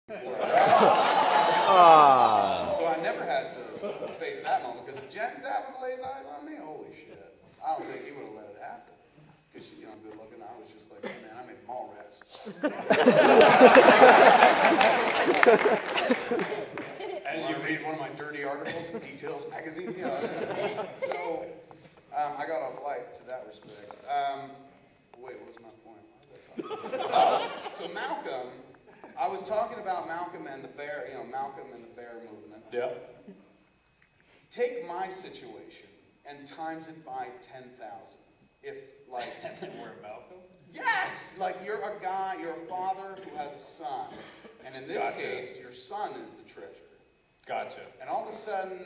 So I never had to face that moment, because if Jen's dad would have laid his eyes on me, holy shit, I don't think he would have let it happen. Because, you know, good looking, I was just like, hey man, I made mall rats. As you read one of my dirty articles in Details magazine, you know. So I got off light to that respect. Wait, what was my point? What was I talking about? So Malcolm, I was talking about Malcolm and the bear, you know, Malcolm and the bear movement. Yeah. Take my situation and times it by 10,000. If, like... We're Malcolm? Yes! Like, you're a guy, you're a father who has a son. And in this case, your son is the treasure. Gotcha. And all of a sudden,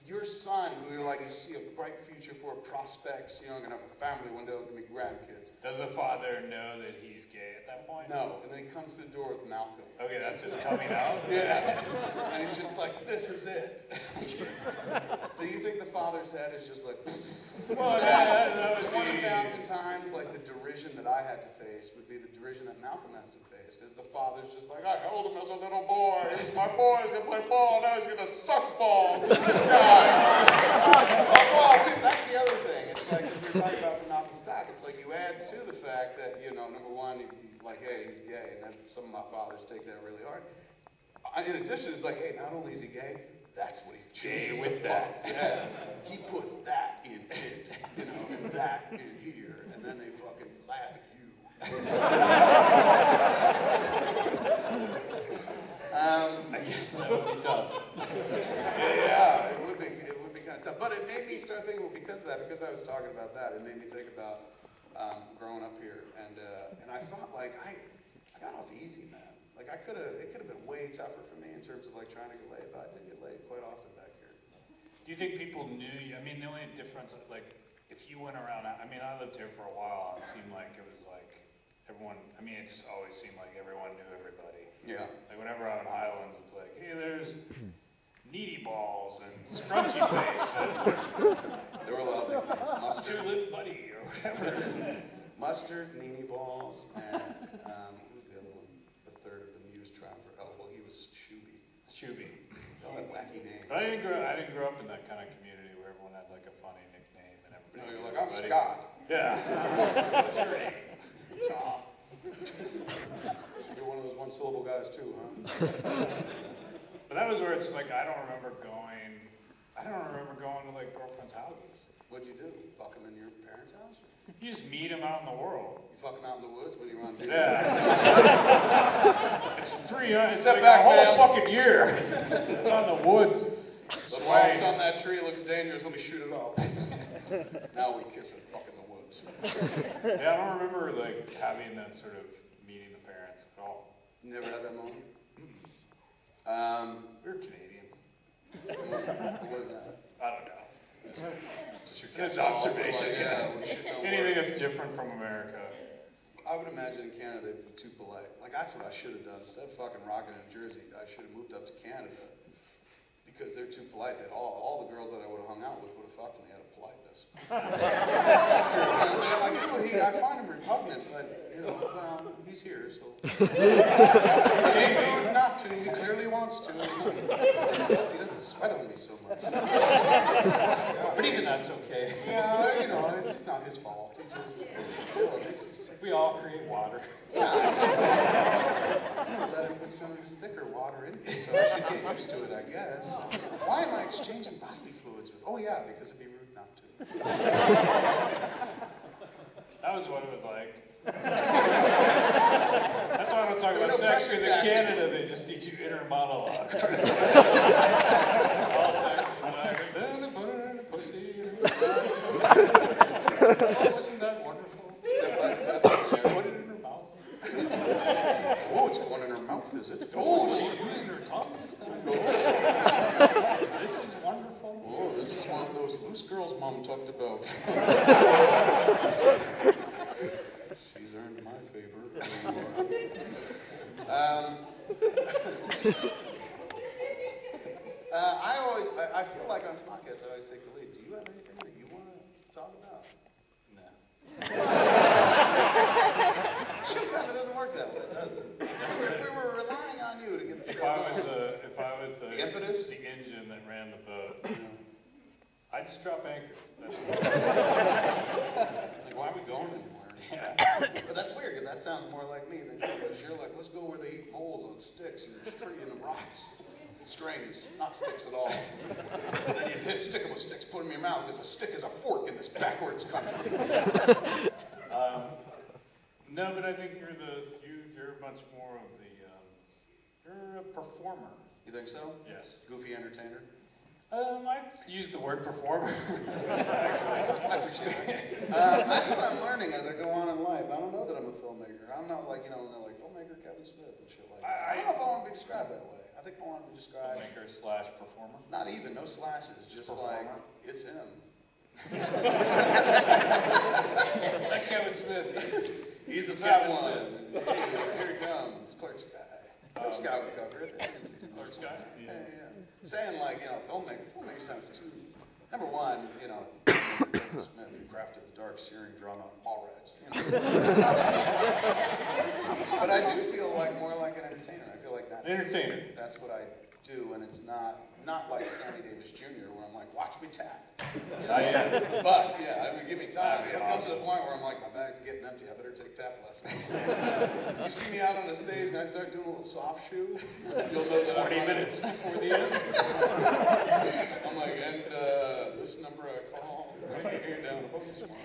your son, who you're like, you see a bright future for, prospects, you know, gonna have a family one day, gonna be grandkids. Does the father know that he's gay at that point? No, and then he comes to the door with Malcolm. Okay, that's his coming out? Yeah. And he's just like, this is it. Do you think the father's head is just like, well, that was 20,000 times like the derision that I had to face would be the derision that Malcolm has to face, because the father's just like, I held him as a little boy. He's my boy. He's gonna play ball. Now he's gonna suck balls. This guy. That's the other thing. It's like, as we were talking about from Malcolm's talk, it's like you add to the fact that, you know, number one, like, hey, he's gay, and then some of my fathers take that really hard. In addition, it's like, hey, not only is he gay, that's what he chooses to fuck. Yeah. He puts that in it, you know, and that in here, and then they fucking laugh at you. I guess that would be tough. Yeah, it would be kind of tough. But it made me start thinking, well, because of that, because I was talking about that, it made me think about growing up here, and I thought, like, I got off easy, man. Like, it could have been way tougher for me in terms of like trying to get laid, but I did get laid quite often back here. Do you think people knew you? I mean, the only difference, like, if you went around, I mean, I lived here for a while, it seemed like it was like everyone, I mean, it just always seemed like everyone knew everybody. Yeah. Like, whenever I'm in Highlands, it's like, hey, there's Needy Balls and Scrunchy Face. And there were a lot of nicknames. Mustard. Tulip Buddy or whatever. Mustard, Needy Balls, and who was the other one? The third of the Muse triumvirate. Oh, well, he was Shooby. Shooby. All that wacky names. But I didn't grow up in that kind of community where everyone had like a funny nickname and everybody. No, you're like, I'm Scott. Yeah. What's your name? Tom. So you're one of those one-syllable guys too, huh? But that was where it's like, I don't remember going to like girlfriends' houses. What'd you do? Fuck them in your parents' house? You just meet them out in the world. You fuck them out in the woods when you were on duty? Yeah. It's it's Step like back, a whole man. fucking year. It's on the woods. The moss on that tree looks dangerous. Let me shoot it off. Now we kiss and fuck in the woods. Yeah, I don't remember like having that sort of meeting the parents at all. You never had that moment? We're Canadian. What is that? I don't know. Just your It's catch-all, observation. like, Yeah. when shit don't Anything work. that's different from America. I would imagine in Canada they'd be too polite. Like, that's what I should have done. Instead of fucking rocking in Jersey, I should have moved up to Canada. Because they're too polite. That all the girls that I would have hung out with would have fucked me out of politeness. Like, you know, I find him repugnant, but, you know, well, he's here, so. He rude not to. He clearly wants to. He doesn't sweat on me so much. But even that's okay. Yeah, you know, it's just not his fault. It's still, it makes me sick. We all create water. Yeah. I'm gonna let him put some of his thicker water in me, so I should get used to it, I guess. Why am I exchanging bodily fluids with? Oh yeah, because it'd be rude not to. That was what it was like. That's why I don't talk about sex, because in Canada they just teach you inner monologue. All sex, and I heard, then they put it in a pussy. Oh, wasn't that wonderful? Step by step. She put it in her mouth. Oh, it's going in her mouth, is it? Oh, she's using her tongue this time. This is wonderful. Oh, this is one of those loose girls Mom talked about. She's earned my favor. I feel like on SModcast I always take the lead. Do you have anything that you want to talk about? No. Shit kind of doesn't work that way, does it? just drop anchor. Like, why are we going anywhere? Yeah. But that's weird, because that sounds more like me than you, because you're like, let's go where they eat moles on sticks and the rocks. Strings, not sticks at all. And then you stick them with sticks, put them in your mouth, because a stick is a fork in this backwards country. No, but I think you're much more of the, you're a performer. You think so? Yes. Goofy entertainer? I'd use the word performer, actually. I appreciate that. That's what I'm learning as I go on in life. I don't know that I'm a filmmaker. I'm not like, they're like, filmmaker Kevin Smith and shit like that. I don't know if I want to be described that way. I think I want to be described... Filmmaker/performer? Not even, no slashes, just like, it's him. Like Kevin Smith. He's the top one. Here he comes. Clerk's guy. Clerk's guy would cover it. Clerk's guy? Yeah. Saying like, filmmaker sounds too... Number one, Kevin Smith, who crafted the dark, searing drama Mallrats. But I do feel like more like an entertainer. I feel like that's what I do, and it's not like Sammy Davis Jr., where I'm like, watch me tap. But, give me time. It comes to the point where I'm like, my bag's getting empty, I better take tap lessons. You see me out on the stage and I start doing a little soft shoe, you'll know that 20 minutes before the end. I'm like, and this number I call, right here down above this one.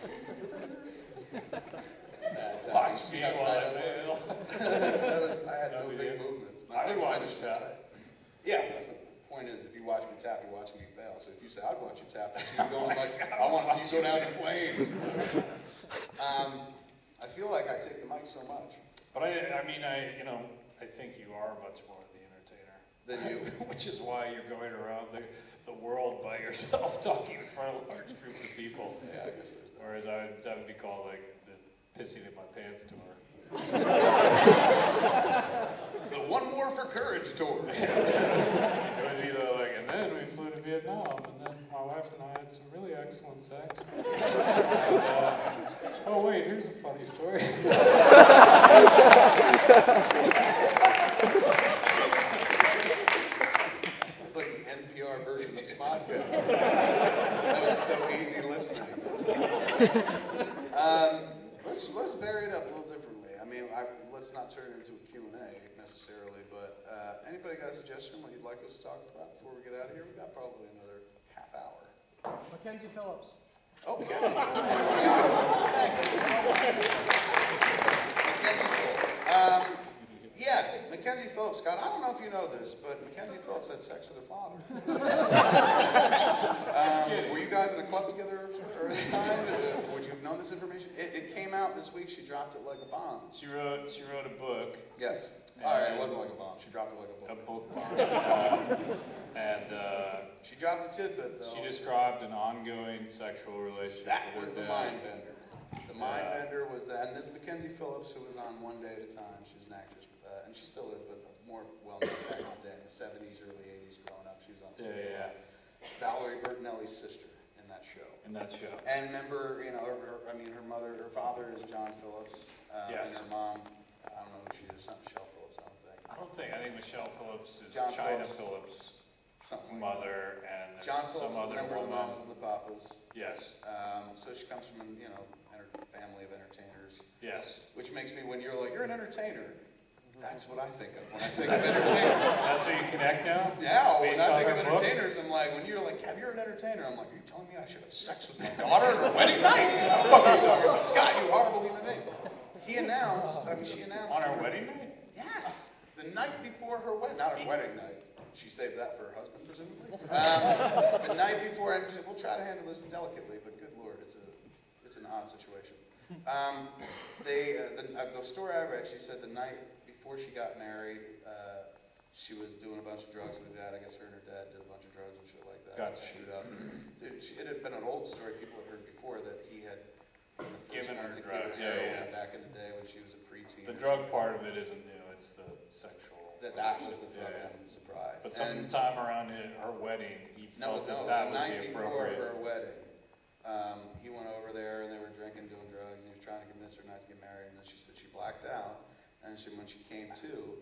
Watch me while I fail. I had no big movements. I would watch you tap. Yeah, that's the point is, if you watch me tap, you're watching me fail. So if you say, I'd watch you tap, that's you going like, I want to see you go down in flames. I feel like I take the mic so much. But I think you are much more the entertainer. Than you. Which is why you're going around the world by yourself talking in front of large groups of people. Yeah, I guess there's that. Whereas that would be called like the pissing in my pants tour. The One More for Courage tour. It would be like, and then we flew to Vietnam, and then my wife and I had some really excellent sex. And, oh wait, here's a funny story. It's like the NPR version of SModcast. That was so easy listening. Let's vary it up a little differently. Let's not turn it into a Q&A necessarily, but anybody got a suggestion what you'd like us to talk about before we get out of here? We've got probably another half hour. Mackenzie Phillips. Okay. Thank you so much. Mackenzie Phillips. Yes, Mackenzie Phillips, Scott, I don't know if you know this, but Mackenzie Phillips had sex with her father. Were you guys in a club together or any time? Would you have known this information? It came out this week. She dropped it like a bomb. She wrote a book. Yes. All right, it wasn't like a bomb. She dropped it like a book. A book bomb. She dropped a tidbit, though. She described an ongoing sexual relationship. That was with the her dad. mind bender. The mind bender was that, and this is Mackenzie Phillips, who was on One Day at a Time. She was an actress, and she still is, but more well-known back in the day, in the 70s, early 80s, growing up. She was on TV. Yeah. Valerie Bertinelli's sister in that show. And remember, her father is John Phillips, yes. and her mom, I don't know who she is, not Michelle Phillips, I don't think. I think Michelle Phillips is John China Phillips. Something mother, and there's John some Phillips, other member of the woman. Mamas and the Papas. Yes. So she comes from a family of entertainers. Yes. Which makes me, when you're like, you're an entertainer, that's what I think of when I think of entertainers. That's what you connect now? Yeah, when Based I on think her of book? entertainers, I'm like, when you're like, Kev, you're an entertainer, I'm like, are you telling me I should have sex with my daughter at her wedding night? What are you talking about? Scott, you horrible human being. She announced. On our wedding night? Yes. The night before her wedding, not her wedding night. She saved that for her husband, presumably. The night before, and we'll try to handle this delicately, but good Lord, it's an odd situation. The story I read, she said the night before she got married, she was doing a bunch of drugs with her dad. I guess her and her dad did a bunch of drugs and shit like that. Gotcha. Shoot up. Dude, it had been an old story people had heard before that he had Given her to drugs, give her heroin yeah. back in the day when she was a preteen. The drug part of it isn't new, it's the sexual. That was the fucking surprise. But sometime around her wedding, he felt that the was night the before appropriate. her wedding, he went over there and they were drinking, doing drugs, and he was trying to convince her not to get married, and then she said she blacked out, and when she came to,